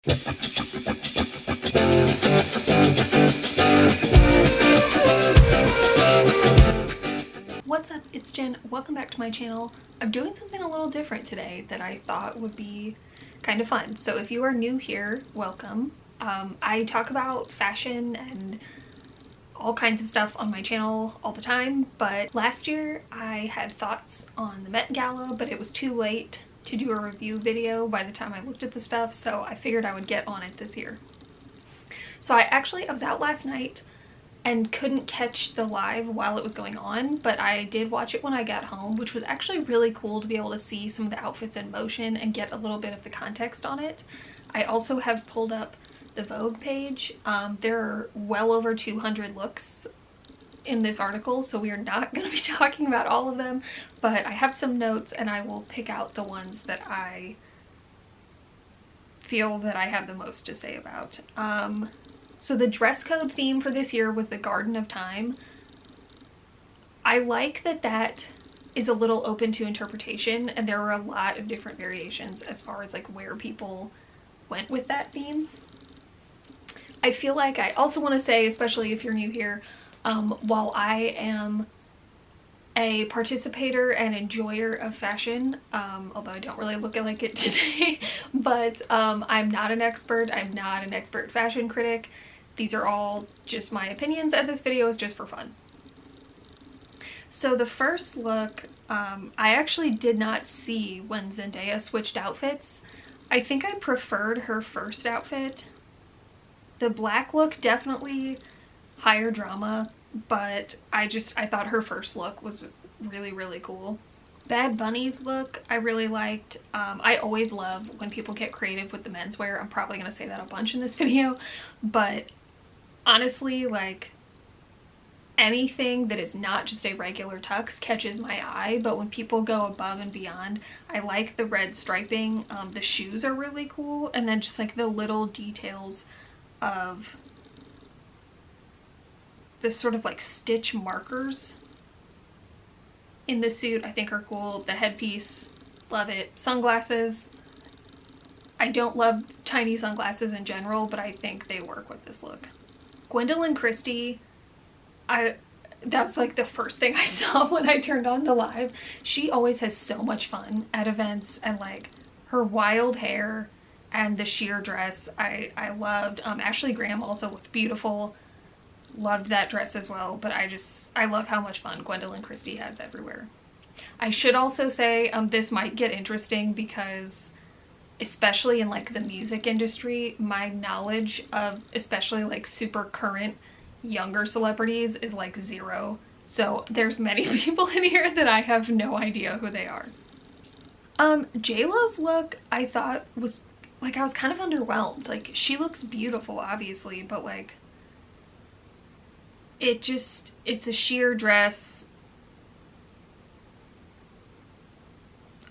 What's up, it's Jen. Welcome back to my channel. I'm doing something a little different today that I thought would be kind of fun. So if you are new here, welcome. I talk about fashion and all kinds of stuff on my channel all the time, but last year I had thoughts on the Met Gala, but it was too late to do a review video by the time I looked at the stuff, so I figured I would get on it this year. So I was out last night and couldn't catch the live while it was going on, but I did watch it when I got home, which was actually really cool to be able to see some of the outfits in motion and get a little bit of the context on it. I also have pulled up the Vogue page. There are well over 200 looks in this article, so we are not going to be talking about all of them, but I have some notes and I will pick out the ones that I feel that I have the most to say about. So the dress code theme for this year was the Garden of Time. I like that that is a little open to interpretation, and there were a lot of different variations as far as like where people went with that theme. I feel like I also want to say, especially if you're new here, while I am a participator and enjoyer of fashion, although I don't really look like it today, but I'm not an expert. I'm not an expert fashion critic. These are all just my opinions, and this video is just for fun. So the first look, I actually did not see when Zendaya switched outfits. I think I preferred her first outfit. The black look, definitely higher drama, but I thought her first look was really, really cool. Bad Bunny's look I really liked. I always love when people get creative with the menswear. I'm probably going to say that a bunch in this video, but honestly, like, anything that is not just a regular tux catches my eye, but when people go above and beyond, I like the red striping. The shoes are really cool, and then just like the little details of the sort of like stitch markers in the suit I think are cool. The headpiece, love it. Sunglasses, I don't love tiny sunglasses in general, but I think they work with this look. Gwendolyn Christie, that's like the first thing I saw when I turned on the live. She always has so much fun at events, and like her wild hair and the sheer dress I loved. Ashley Graham also looked beautiful. Loved that dress as well, but I love how much fun Gwendolyn Christie has everywhere. I should also say this might get interesting because especially in like the music industry, my knowledge of especially like super current younger celebrities is like zero. So there's many people in here that I have no idea who they are. JLo's look I thought was like, I was kind of underwhelmed. Like, she looks beautiful obviously, but like it's a sheer dress.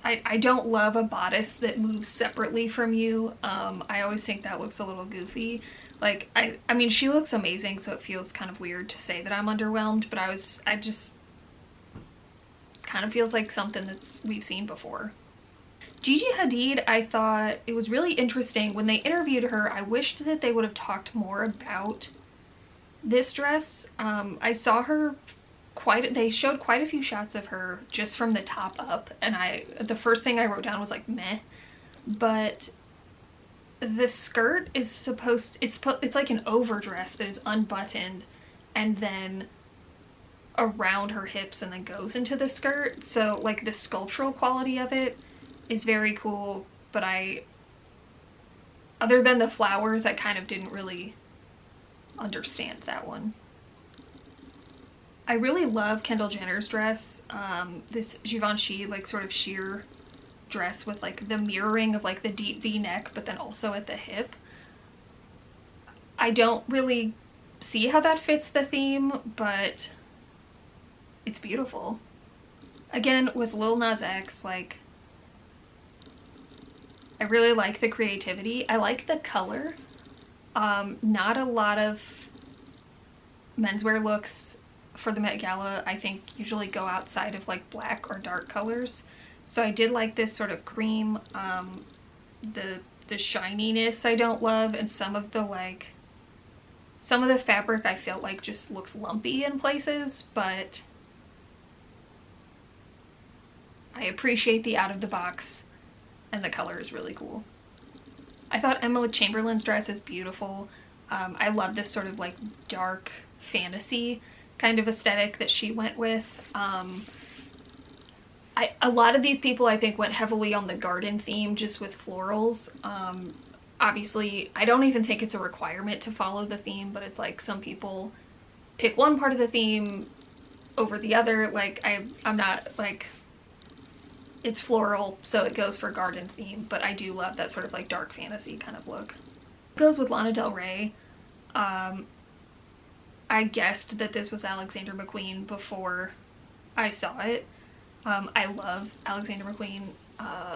I don't love a bodice that moves separately from you. I always think that looks a little goofy. Like, I mean, she looks amazing, so it feels kind of weird to say that I'm underwhelmed, but I just kind of feels like something we've seen before. Gigi Hadid, I thought it was really interesting. When they interviewed her, I wished that they would have talked more about this dress. I saw her they showed quite a few shots of her just from the top up, and the first thing I wrote down was like meh, but the skirt is it's like an overdress that is unbuttoned and then around her hips and then goes into the skirt, so like the sculptural quality of it is very cool, but other than the flowers, I kind of didn't really understand that one. I really love Kendall Jenner's dress. This Givenchy like sort of sheer dress with like the mirroring of like the deep V neck, but then also at the hip. I don't really see how that fits the theme, but it's beautiful. Again, with Lil Nas X, like, I really like the creativity. I like the color. Not a lot of menswear looks for the Met Gala, I think, usually go outside of like black or dark colors. So I did like this sort of cream. The the shininess I don't love, and some of the fabric I feel like just looks lumpy in places, but I appreciate the out of the box, and the color is really cool. I thought Emma Chamberlain's dress is beautiful. I love this sort of like dark fantasy kind of aesthetic that she went with. A lot of these people I think went heavily on the garden theme just with florals. Obviously, I don't even think it's a requirement to follow the theme, but it's like some people pick one part of the theme over the other. Like, I'm not like, it's floral, so it goes for garden theme, but I do love that sort of like dark fantasy kind of look. It goes with Lana Del Rey. I guessed that this was Alexander McQueen before I saw it. I love Alexander McQueen.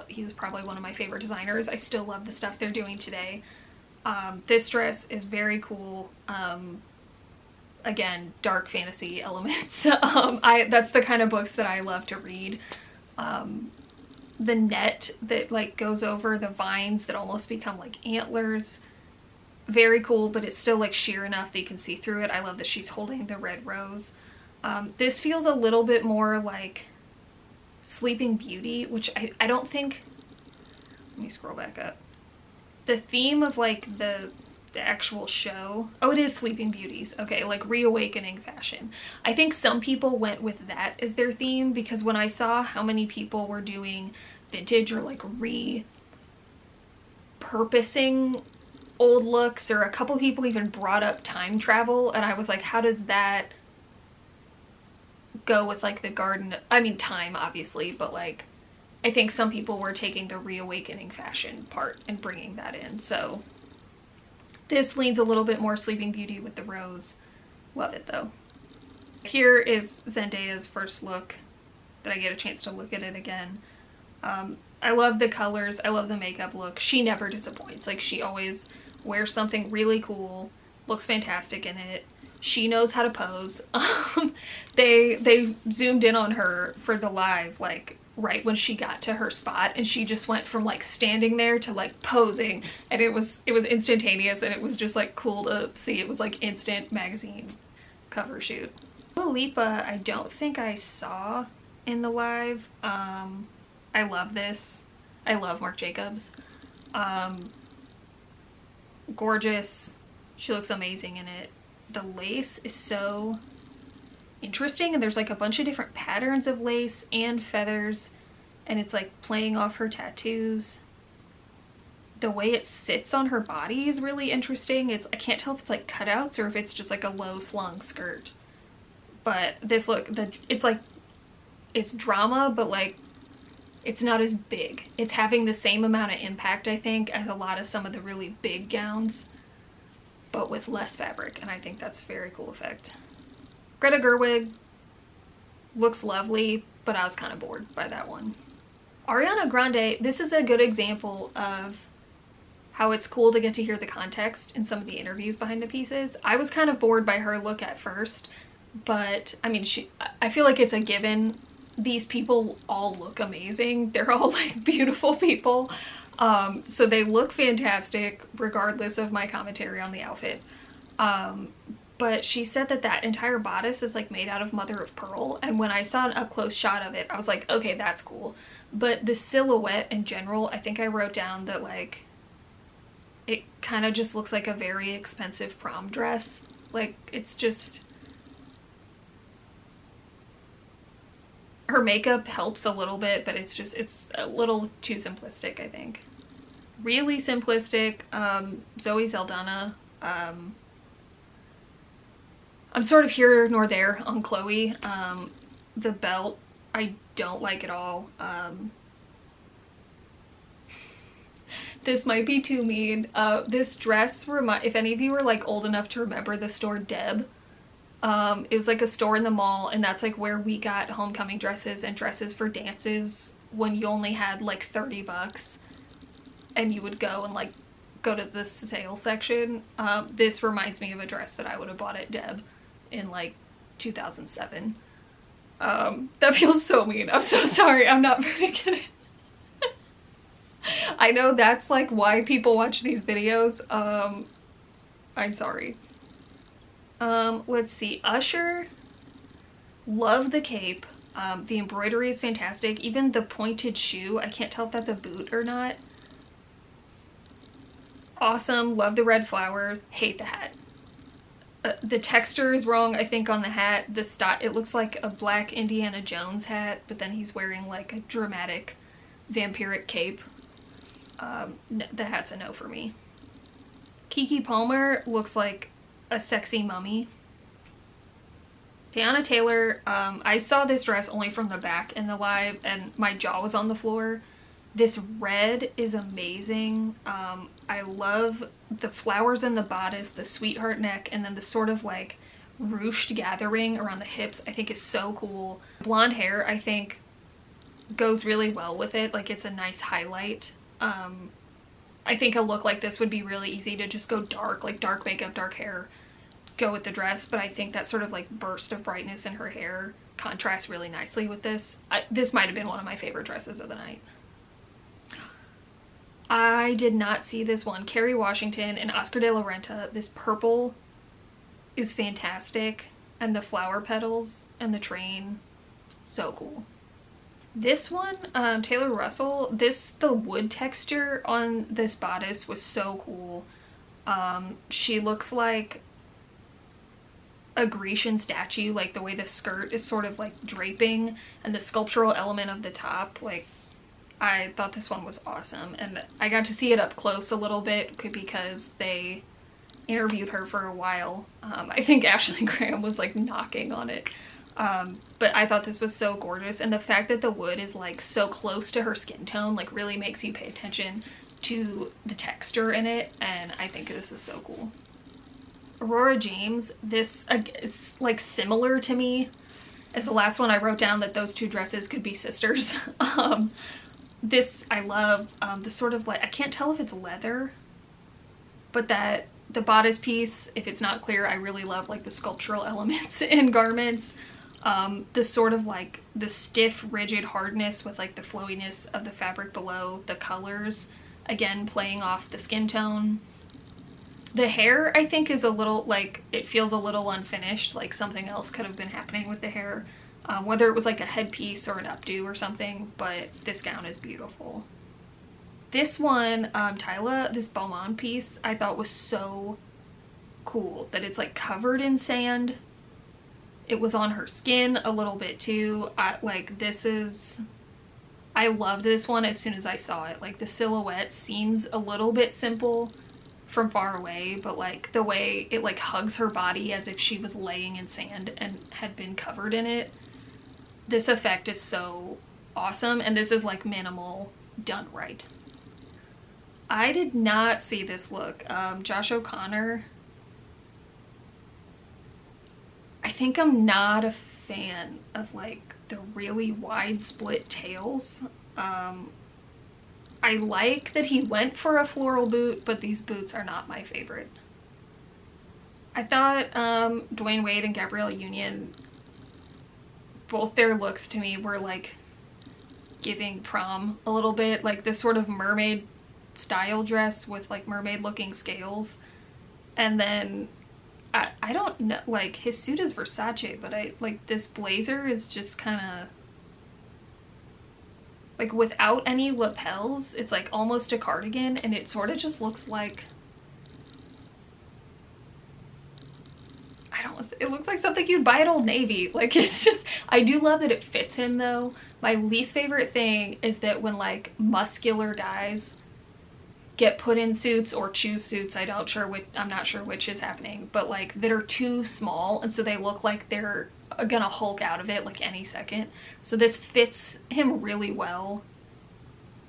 He was probably one of my favorite designers. I still love the stuff they're doing today. This dress is very cool. Again, dark fantasy elements. That's the kind of books that I love to read. The net that like goes over the vines that almost become like antlers. Very cool, but it's still like sheer enough that you can see through it. I love that she's holding the red rose. This feels a little bit more like Sleeping Beauty, which I don't think, let me scroll back up. The theme of like the actual show, oh, it is Sleeping Beauties. Okay, like reawakening fashion. I think some people went with that as their theme, because when I saw how many people were doing vintage or like repurposing old looks, or a couple people even brought up time travel, and I was like, how does that go with like the garden? I mean, time obviously, but like I think some people were taking the reawakening fashion part and bringing that in. So this leans a little bit more Sleeping Beauty with the rose. Love it though. Here is Zendaya's first look that I get a chance to look at it again. I love the colors. I love the makeup look. She never disappoints. Like, she always wears something really cool, looks fantastic in it. She knows how to pose. They zoomed in on her for the live, like right when she got to her spot, and she just went from like standing there to like posing, and it was instantaneous, and it was just like cool to see. It was like instant magazine cover shoot. Dua Lipa, I don't think I saw in the live. I love this. I love Marc Jacobs. Gorgeous. She looks amazing in it. The lace is so interesting, and there's like a bunch of different patterns of lace and feathers, and it's like playing off her tattoos. The way it sits on her body is really interesting. I can't tell if it's like cutouts or if it's just like a low slung skirt. But this look, it's drama, but like it's not as big. It's having the same amount of impact, I think, as a lot of some of the really big gowns, but with less fabric, and I think that's a very cool effect. Greta Gerwig looks lovely, but I was kind of bored by that one. Ariana Grande, this is a good example of how it's cool to get to hear the context in some of the interviews behind the pieces. I was kind of bored by her look at first, but I mean, I feel like it's a given. These people all look amazing. They're all like beautiful people. So they look fantastic regardless of my commentary on the outfit. But she said that entire bodice is like made out of mother of pearl, and when I saw an up close shot of it, I was like, okay, that's cool. But the silhouette in general, I think I wrote down that like it kind of just looks like a very expensive prom dress. Like, it's just, her makeup helps a little bit, but it's a little too simplistic, I think. Really simplistic. Zoe Saldana. I'm sort of here nor there on Chloe. The belt, I don't like at all. This might be too mean. This dress, if any of you were like old enough to remember the store Deb, it was like a store in the mall, and that's like where we got homecoming dresses and dresses for dances when you only had like 30 bucks and you would go and like go to the sale section. This reminds me of a dress that I would have bought at Deb in like 2007. That feels so mean. I'm so sorry. I'm not very good at I know that's like why people watch these videos. I'm sorry. Let's see. Usher, love the cape. The embroidery is fantastic. Even the pointed shoe, I can't tell if that's a boot or not. Awesome. Love the red flowers. Hate the hat. The texture is wrong, I think, on the hat. The style, it looks like a black Indiana Jones hat, but then he's wearing like a dramatic vampiric cape. The hat's a no for me. Keke Palmer looks like a sexy mummy. Tiana Taylor, I saw this dress only from the back in the live and my jaw was on the floor. This red is amazing. I love the flowers in the bodice, the sweetheart neck, and then the sort of like ruched gathering around the hips I think is so cool. Blonde hair I think goes really well with it, like it's a nice highlight. I think a look like this would be really easy to just go dark, like dark makeup, dark hair, go with the dress, but I think that sort of like burst of brightness in her hair contrasts really nicely with this. This might have been one of my favorite dresses of the night. I did not see this one. Kerry Washington and Oscar de la Renta. This purple is fantastic, and the flower petals and the train, so cool. This one, Taylor Russell, the wood texture on this bodice was so cool. She looks like a Grecian statue, like the way the skirt is sort of like draping and the sculptural element of the top, like I thought this one was awesome. And I got to see it up close a little bit because they interviewed her for a while. I think Ashley Graham was like knocking on it. But I thought this was so gorgeous, and the fact that the wood is like so close to her skin tone like really makes you pay attention to the texture in it, and I think this is so cool. Aurora James, this it's like similar to me as the last one I wrote down, that those two dresses could be sisters. This I love, the sort of like, I can't tell if it's leather, but that the bodice piece, if it's not clear, I really love like the sculptural elements in garments. The sort of like the stiff rigid hardness with like the flowiness of the fabric below, the colors again playing off the skin tone. The hair I think is a little like, it feels a little unfinished, like something else could have been happening with the hair, whether it was like a headpiece or an updo or something, but this gown is beautiful. This one, Tyla, this Beaumont piece I thought was so cool, that it's like covered in sand. It was on her skin a little bit too. I loved this one as soon as I saw it. Like the silhouette seems a little bit simple from far away, but like the way it like hugs her body as if she was laying in sand and had been covered in it. This effect is so awesome, and this is like minimal done right. I did not see this look. Josh O'Connor, I think I'm not a fan of like the really wide split tails. I like that he went for a floral boot, but these boots are not my favorite. I thought Dwayne Wade and Gabrielle Union, both their looks to me were like giving prom a little bit, like this sort of mermaid style dress with like mermaid looking scales, and then I don't know, like his suit is Versace, but I like this blazer is just kind of like without any lapels. It's like almost a cardigan, and it sort of just looks like, it looks like something you'd buy at Old Navy. Like it's just, I do love that it fits him though. My least favorite thing is that when like muscular guys get put in suits or choose suits, I'm not sure which is happening, but like that are too small, and so they look like they're gonna Hulk out of it like any second. So this fits him really well.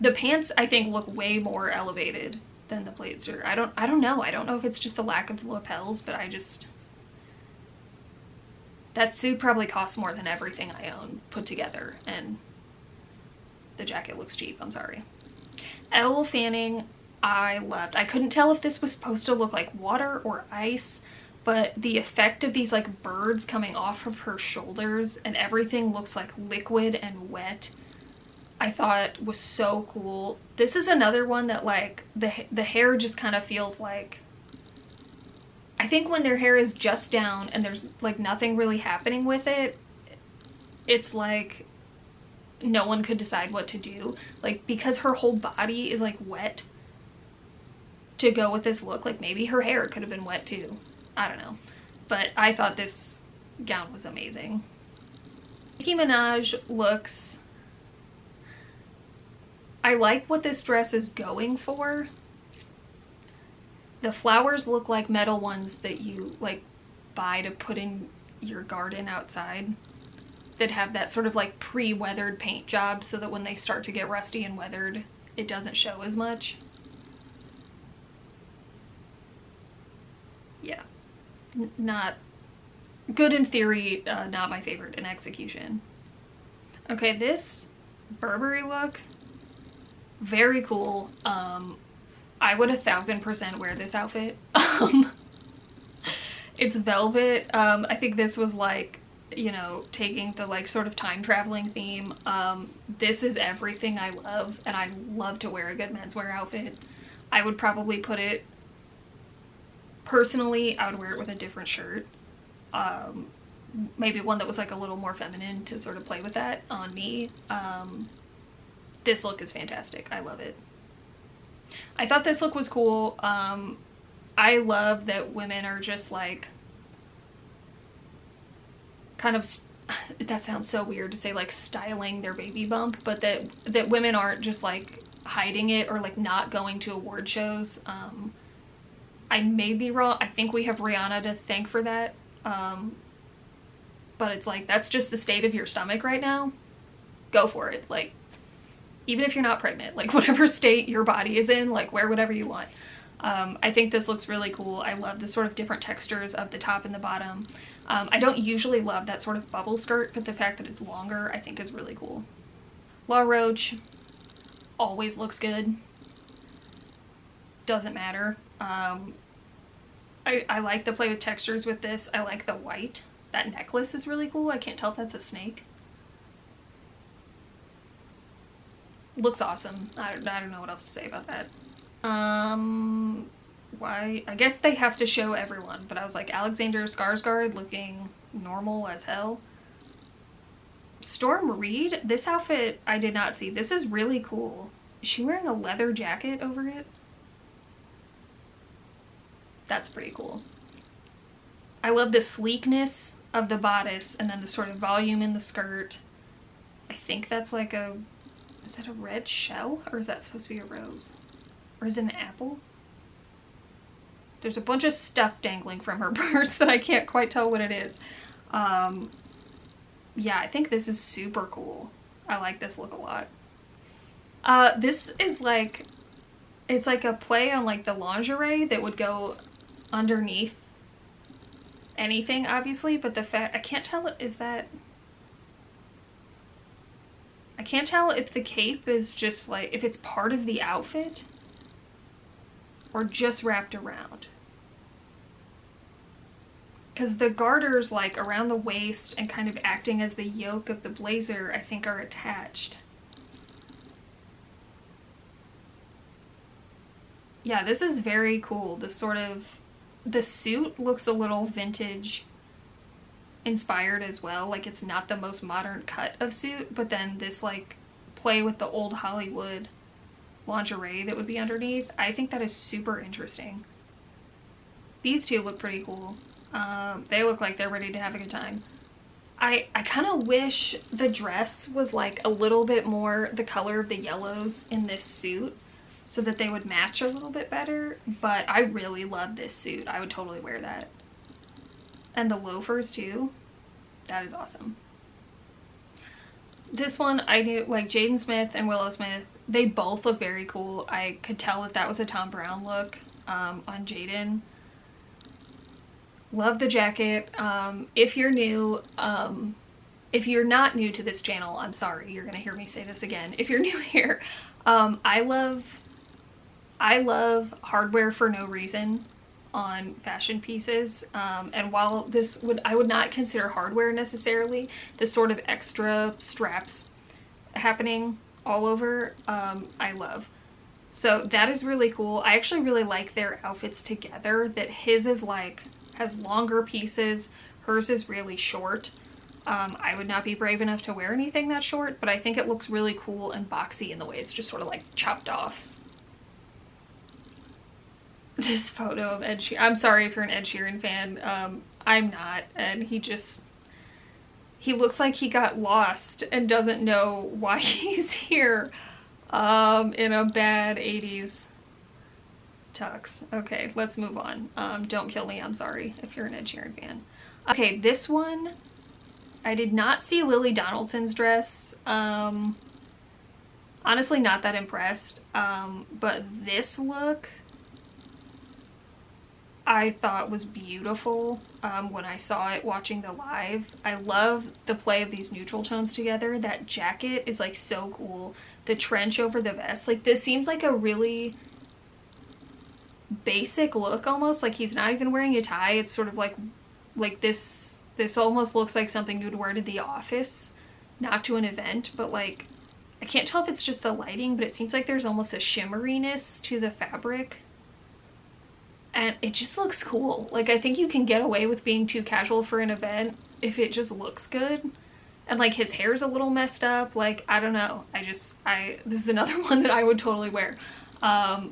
The pants I think look way more elevated than the blazer. I don't know if it's just the lack of lapels, but that suit probably costs more than everything I own put together, and the jacket looks cheap, I'm sorry. Elle Fanning, I loved. I couldn't tell if this was supposed to look like water or ice, but the effect of these like birds coming off of her shoulders and everything looks like liquid and wet. I thought was so cool. This is another one that like the hair just kind of feels like, I think when their hair is just down and there's like nothing really happening with it, it's like no one could decide what to do. Like, because her whole body is like wet to go with this look, like maybe her hair could have been wet too. I don't know. But I thought this gown was amazing. Nicki Minaj looks, I like what this dress is going for. The flowers look like metal ones that you like buy to put in your garden outside, that have that sort of like pre-weathered paint job so that when they start to get rusty and weathered, it doesn't show as much. Yeah, not good in theory, not my favorite in execution. Okay, this Burberry look, very cool. I would 1000% wear this outfit. It's velvet. I think this was like, you know, taking the like sort of time traveling theme. This is everything I love, and I love to wear a good menswear outfit. I would probably put it, personally, I would wear it with a different shirt. Maybe one that was like a little more feminine to sort of play with that on me. This look is fantastic. I love it. I thought this look was cool. I love that women are just like kind of, that sounds so weird to say, like styling their baby bump, but that women aren't just like hiding it or like not going to award shows. I may be wrong. I think we have Rihanna to thank for that. But it's like, that's just the state of your stomach right now. Go for it. Like, even if you're not pregnant, like whatever state your body is in, like wear whatever you want. I think this looks really cool. I love the sort of different textures of the top and the bottom. I don't usually love that sort of bubble skirt, but the fact that it's longer I think is really cool. La Roche always looks good. Doesn't matter. I like the play with textures with this. I like the white. That necklace is really cool. I can't tell if that's a snake. Looks awesome. I don't know what else to say about that. Why? I guess they have to show everyone, but I was like, Alexander Skarsgård looking normal as hell. Storm Reid, this outfit I did not see. This is really cool. Is she wearing a leather jacket over it? That's pretty cool. I love the sleekness of the bodice and then the sort of volume in the skirt. I think that's like a, is that a red shell? Or is that supposed to be a rose? Or is it an apple? There's a bunch of stuff dangling from her purse that I can't quite tell what it is. Yeah, I think this is super cool. I like this look a lot. This is like, it's like a play on like the lingerie that would go underneath anything, obviously, but the fact, I can't tell, is that, I can't tell if the cape is just like, if it's part of the outfit or just wrapped around. Because the garters like around the waist and kind of acting as the yoke of the blazer, I think, are attached. Yeah, this is very cool. The sort of, the suit looks a little vintage inspired as well. Like, it's not the most modern cut of suit, but then this like play with the old Hollywood lingerie that would be underneath. I think that is super interesting. These two look pretty cool. They look like they're ready to have a good time. I kind of wish the dress was like a little bit more the color of the yellows in this suit so that they would match a little bit better, but I really love this suit. I would totally wear that. And the loafers too. That is awesome. This one, I knew, like Jaden Smith and Willow Smith, they both look very cool. I could tell that that was a Tom Brown look on Jaden. Love the jacket. If you're new, if you're not new to this channel, I'm sorry, you're gonna hear me say this again. If you're new here, I love hardware for no reason on fashion pieces. And while this would, I would not consider hardware necessarily, the sort of extra straps happening all over, I love. So that is really cool. I actually really like their outfits together, that his is like, has longer pieces, hers is really short. I would not be brave enough to wear anything that short, but I think it looks really cool and boxy in the way it's just sort of like chopped off. This photo of Ed Sheeran, I'm sorry if you're an Ed Sheeran fan, I'm not, and he looks like he got lost and doesn't know why he's here. In a bad 80s tux. Okay, let's move on. Don't kill me, I'm sorry if you're an Ed Sheeran fan. Okay, this one, I did not see Lily Donaldson's dress. Honestly, not that impressed. But this look, I thought was beautiful when I saw it watching the live. I love the play of these neutral tones together. That jacket is like so cool. The trench over the vest, like this seems like a really basic look almost, like he's not even wearing a tie. It's sort of like this almost looks like something you'd wear to the office, not to an event, but like I can't tell if it's just the lighting, but it seems like there's almost a shimmeriness to the fabric. And it just looks cool. Like I think you can get away with being too casual for an event if it just looks good. And like his hair's a little messed up. Like, I don't know. This is another one that I would totally wear. I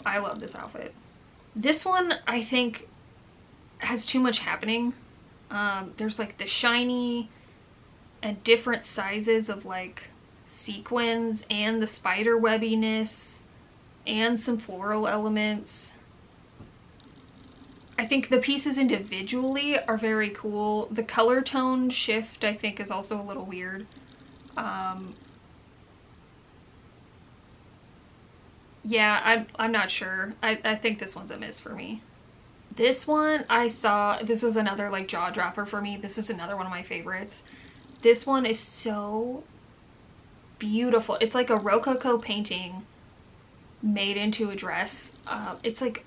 love this outfit. This one I think has too much happening. There's like the shiny and different sizes of like sequins and the spider webbiness and some floral elements. I think the pieces individually are very cool. The color tone shift I think is also a little weird. Yeah, I'm not sure. I think this one's a miss for me. This one I saw, this was another like jaw dropper for me. This is another one of my favorites. This one is so beautiful. It's like a Rococo painting made into a dress. It's like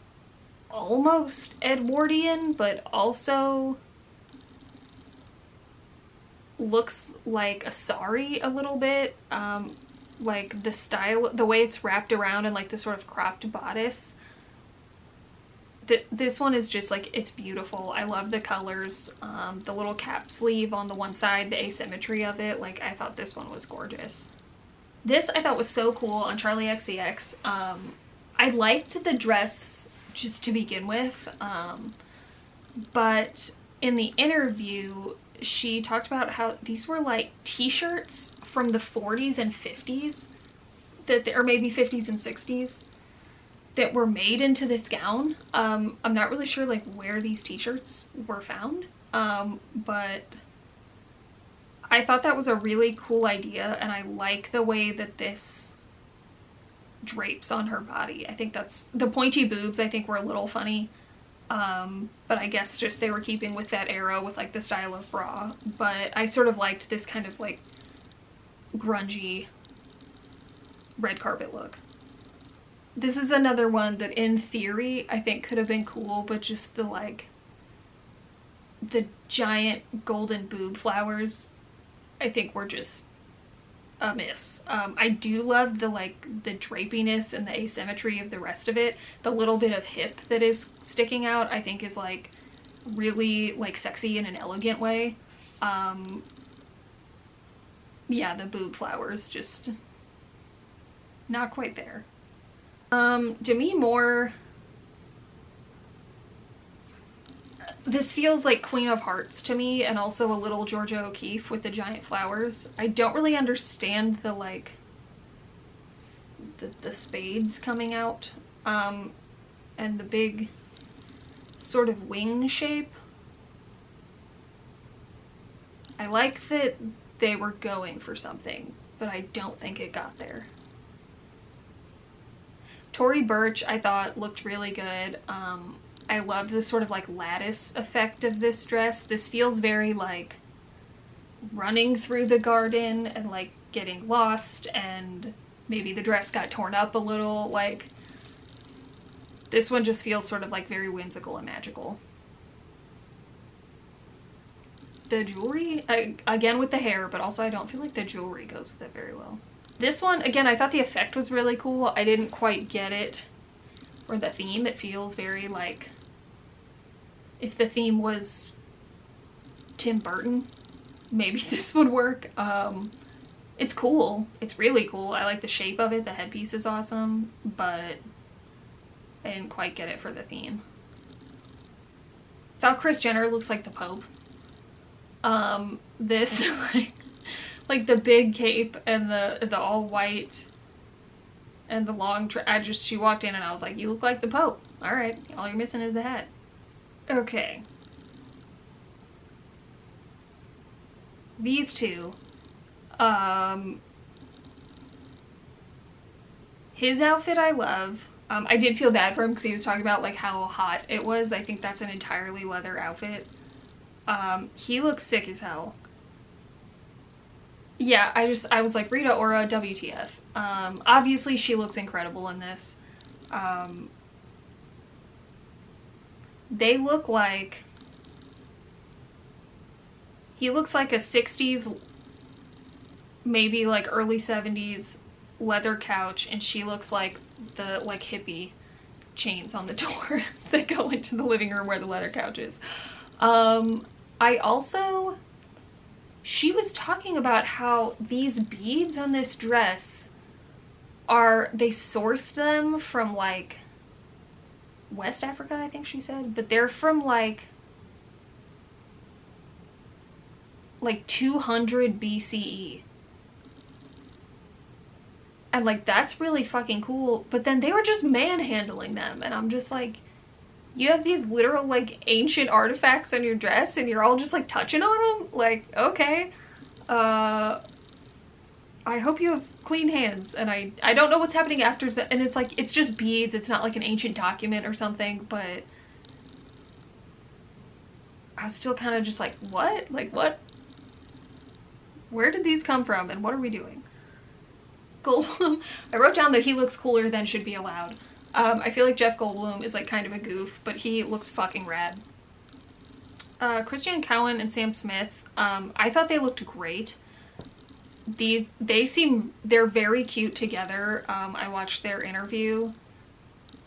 almost Edwardian, but also looks like a sari a little bit. Like the style, the way it's wrapped around and like the sort of cropped bodice. This one is just like, it's beautiful. I love the colors. The little cap sleeve on the one side, the asymmetry of it, like I thought this one was gorgeous. This I thought was so cool on Charlie XCX. I liked the dress just to begin with, but in the interview she talked about how these were like t-shirts from the 40s and 50s or maybe 50s and 60s that were made into this gown. I'm not really sure like where these t-shirts were found, but I thought that was a really cool idea, and I like the way that this drapes on her body. I think that's, the pointy boobs I think were a little funny, but I guess just they were keeping with that era with like the style of bra. But I sort of liked this kind of like grungy red carpet look. This is another one that in theory I think could have been cool, but just the like the giant golden boob flowers I think were just a miss. I do love the like the drapiness and the asymmetry of the rest of it. The little bit of hip that is sticking out I think is like really like sexy in an elegant way. Yeah, the boob flowers just not quite there. Demi Moore, this feels like Queen of Hearts to me, and also a little Georgia O'Keeffe with the giant flowers. I don't really understand the like the spades coming out, and the big sort of wing shape. I like that they were going for something, but I don't think it got there. Tory Burch I thought looked really good. I loved the sort of like lattice effect of this dress. This feels very like running through the garden and like getting lost, and maybe the dress got torn up a little. Like this one just feels sort of like very whimsical and magical. The jewelry, again with the hair, but also I don't feel like the jewelry goes with it very well. This one, again, I thought the effect was really cool. I didn't quite get it. Or the theme, it feels very like, if the theme was Tim Burton, maybe this would work. It's cool. It's really cool. I like the shape of it. The headpiece is awesome, but I didn't quite get it for the theme. Thought Kris Jenner looks like the Pope. This like the big cape and the all white and the long she walked in and I was like, you look like the Pope. All right, all you're missing is the hat. Okay. These two. His outfit I love. I did feel bad for him because he was talking about like how hot it was. I think that's an entirely leather outfit. He looks sick as hell. Yeah, I was like, Rita Ora, WTF. Obviously she looks incredible in this. They look like, he looks like a 60s, maybe like early 70s leather couch, and she looks like the like hippie chains on the door that go into the living room where the leather couch is. She was talking about how these beads on this dress they sourced them from like West Africa, I think she said, but they're from like 200 BCE. And like, that's really fucking cool. But then they were just manhandling them. And I'm just like, you have these literal like ancient artifacts on your dress and you're all just like touching on them? Like, okay. I hope you have clean hands. And I don't know what's happening after and it's like, it's just beads. It's not like an ancient document or something, but I was still kind of just like, what? Like, what? Where did these come from and what are we doing? Goldblum, I wrote down that he looks cooler than should be allowed. I feel like Jeff Goldblum is like kind of a goof, but he looks fucking rad. Christian Cowan and Sam Smith, I thought they looked great. They're very cute together. I watched their interview.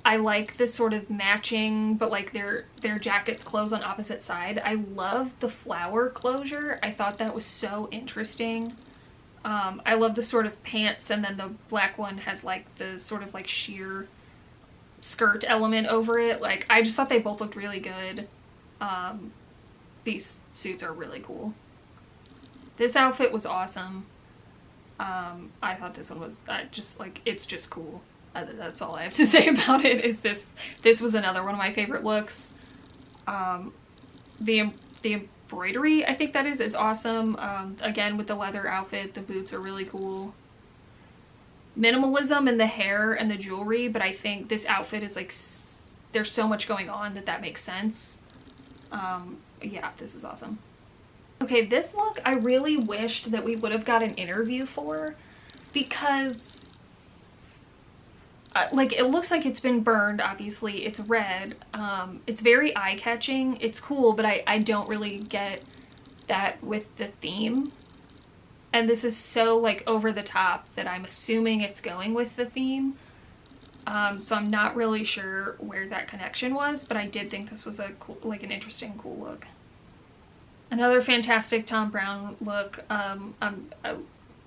I like this sort of matching, but like their jackets close on opposite side. I love the flower closure. I thought that was so interesting. I love the sort of pants, and then the black one has like the sort of like sheer skirt element over it. Like, I just thought they both looked really good. These suits are really cool. This outfit was awesome. I thought this one was just like, it's just cool. That's all I have to say about it. Is this was another one of my favorite looks. The embroidery, I think that is awesome. Again, with the leather outfit, the boots are really cool. Minimalism in the hair and the jewelry, but I think this outfit is like, there's so much going on that makes sense. Yeah, this is awesome. Okay, this look I really wished that we would have got an interview for, because like, it looks like it's been burned. Obviously it's red. It's very eye-catching. It's cool, but I don't really get that with the theme, and this is so like over the top that I'm assuming it's going with the theme. So I'm not really sure where that connection was, but I did think this was a cool, like an interesting, cool look. Another fantastic Thom Browne look.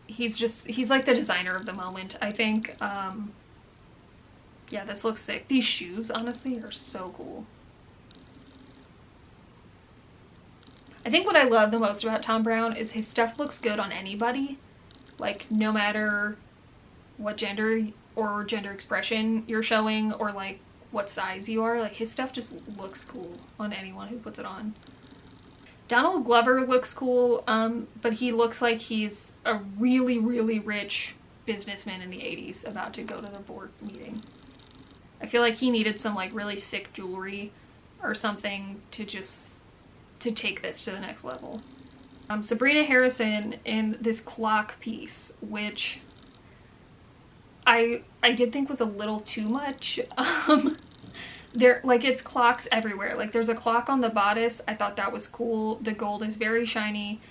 He's like the designer of the moment, I think. Yeah, this looks sick. These shoes, honestly, are so cool. I think what I love the most about Thom Browne is his stuff looks good on anybody. Like, no matter what gender or gender expression you're showing, or like what size you are, like his stuff just looks cool on anyone who puts it on. Donald Glover looks cool, but he looks like he's a really, really rich businessman in the 80s about to go to the board meeting. I feel like he needed some like really sick jewelry or something to take this to the next level. Sabrina Harrison in this clock piece, which I did think was a little too much. It's clocks everywhere. Like, there's a clock on the bodice. I thought that was cool. The gold is very shiny.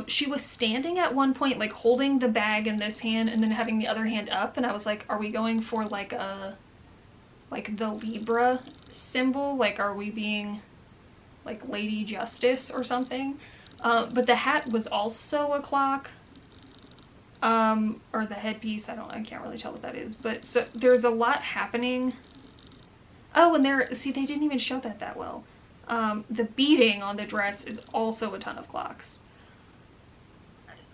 She was standing at one point, like holding the bag in this hand and then having the other hand up, and I was like, are we going for like the Libra symbol? Like, are we being like Lady Justice or something? But the hat was also a clock. Or the headpiece, I can't really tell what that is, but so there's a lot happening. Oh, and see, they didn't even show that well. The beading on the dress is also a ton of clocks.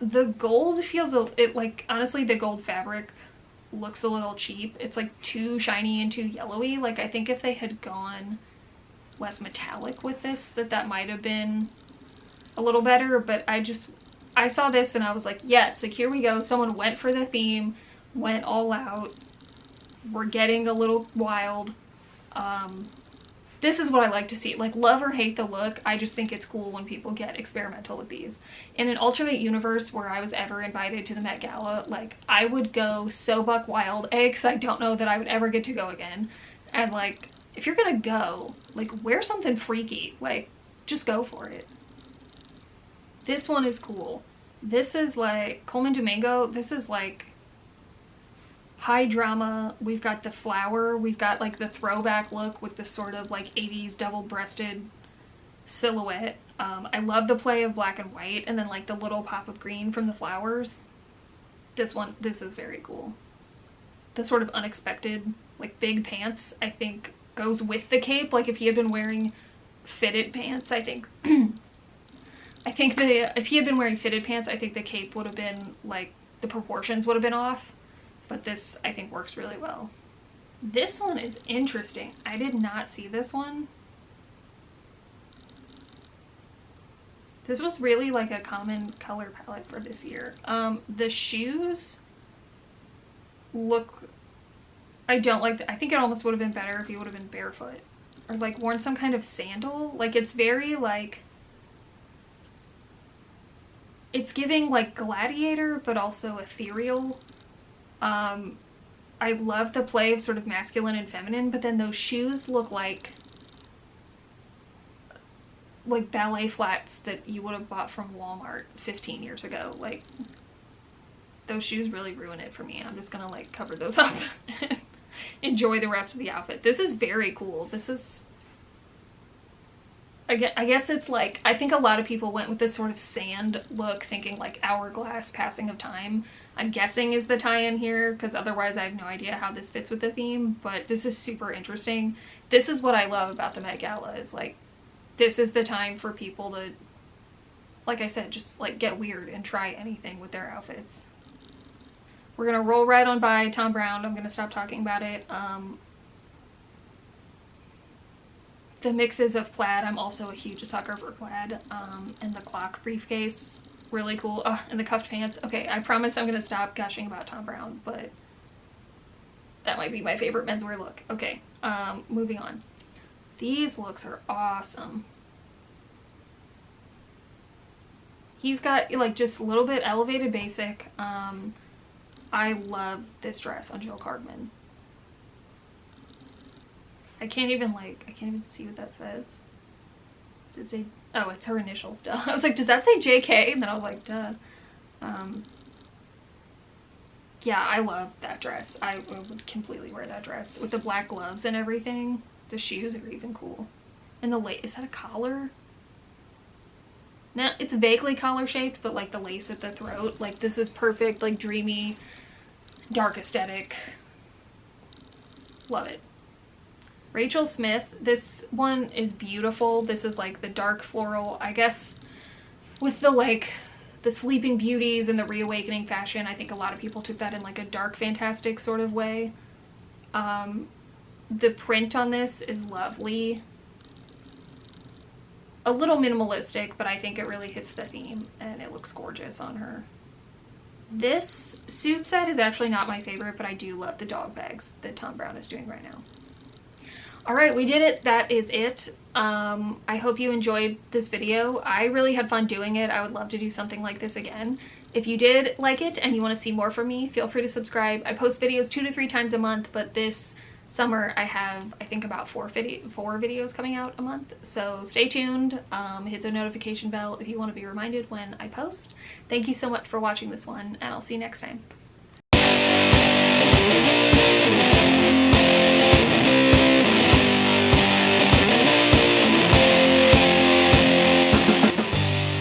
The gold feels, like, honestly, the gold fabric looks a little cheap. It's like too shiny and too yellowy. Like, I think if they had gone less metallic with this, that might have been a little better, but I saw this and I was like, yes, like, here we go. Someone went for the theme, went all out. We're getting a little wild. This is what I like to see. Like, love or hate the look, I just think it's cool when people get experimental with these. In an alternate universe where I was ever invited to the Met Gala, like, I would go so buck wild, because I don't know that I would ever get to go again. And, like, if you're gonna go, like, wear something freaky. Like, just go for it. This one is cool. This is like Coleman Domingo. This is like high drama. We've got the flower. We've got like the throwback look with this sort of like 80s double-breasted silhouette. I love the play of black and white and then like the little pop of green from the flowers. This is very cool. The sort of unexpected like big pants, I think, goes with the cape. Like, if he had been wearing fitted pants, I think if he had been wearing fitted pants, I think the cape would have been, like, the proportions would have been off. But this, I think, works really well. This one is interesting. I did not see this one. This was really, like, a common color palette for this year. The shoes look... I don't like... I think it almost would have been better if he would have been barefoot. Or, like, worn some kind of sandal. Like, it's very, like... It's giving like gladiator, but also ethereal. I love the play of sort of masculine and feminine, but then those shoes look like ballet flats that you would have bought from Walmart 15 years ago. Like, those shoes really ruin it for me. I'm just gonna like cover those up and enjoy the rest of the outfit. This is very cool. This is... I guess it's like, I think a lot of people went with this sort of sand look, thinking like hourglass passing of time, I'm guessing is the tie-in here, because otherwise I have no idea how this fits with the theme, but this is super interesting. This is what I love about the Met Gala, is like, this is the time for people to, like I said, just like get weird and try anything with their outfits. We're gonna roll right on by Thom Browne. I'm gonna stop talking about it. The mixes of plaid, I'm also a huge sucker for plaid, and the clock briefcase, really cool. Oh, and the cuffed pants. Okay, I promise I'm gonna stop gushing about Thom Browne, but that might be my favorite menswear look. Okay, moving on. These looks are awesome. He's got like just a little bit elevated basic. I love this dress on Jill Cardman. I can't even see what that says. Does it say, oh, it's her initials, duh. I was like, does that say JK? And then I was like, duh. Yeah, I love that dress. I would completely wear that dress with the black gloves and everything. The shoes are even cool. And the lace, is that a collar? No, it's vaguely collar shaped, but like the lace at the throat, like this is perfect, like dreamy, dark aesthetic. Love it. Rachel Smith, this one is beautiful. This is like the dark floral, I guess, with the like the Sleeping Beauties and the reawakening fashion. I think a lot of people took that in like a dark fantastic sort of way. The print on this is lovely. A little minimalistic, but I think it really hits the theme and it looks gorgeous on her. This suit set is actually not my favorite, but I do love the dog bags that Thom Browne is doing right now. All right, we did it. That is it. I hope you enjoyed this video. I really had fun doing it. I would love to do something like this again. If you did like it and you want to see more from me, feel free to subscribe. I post videos 2 to 3 times a month, but this Summer, I have, I think, about four videos coming out a month. So stay tuned. Hit the notification bell if you want to be reminded when I post. Thank you so much for watching this one, and I'll see you next time.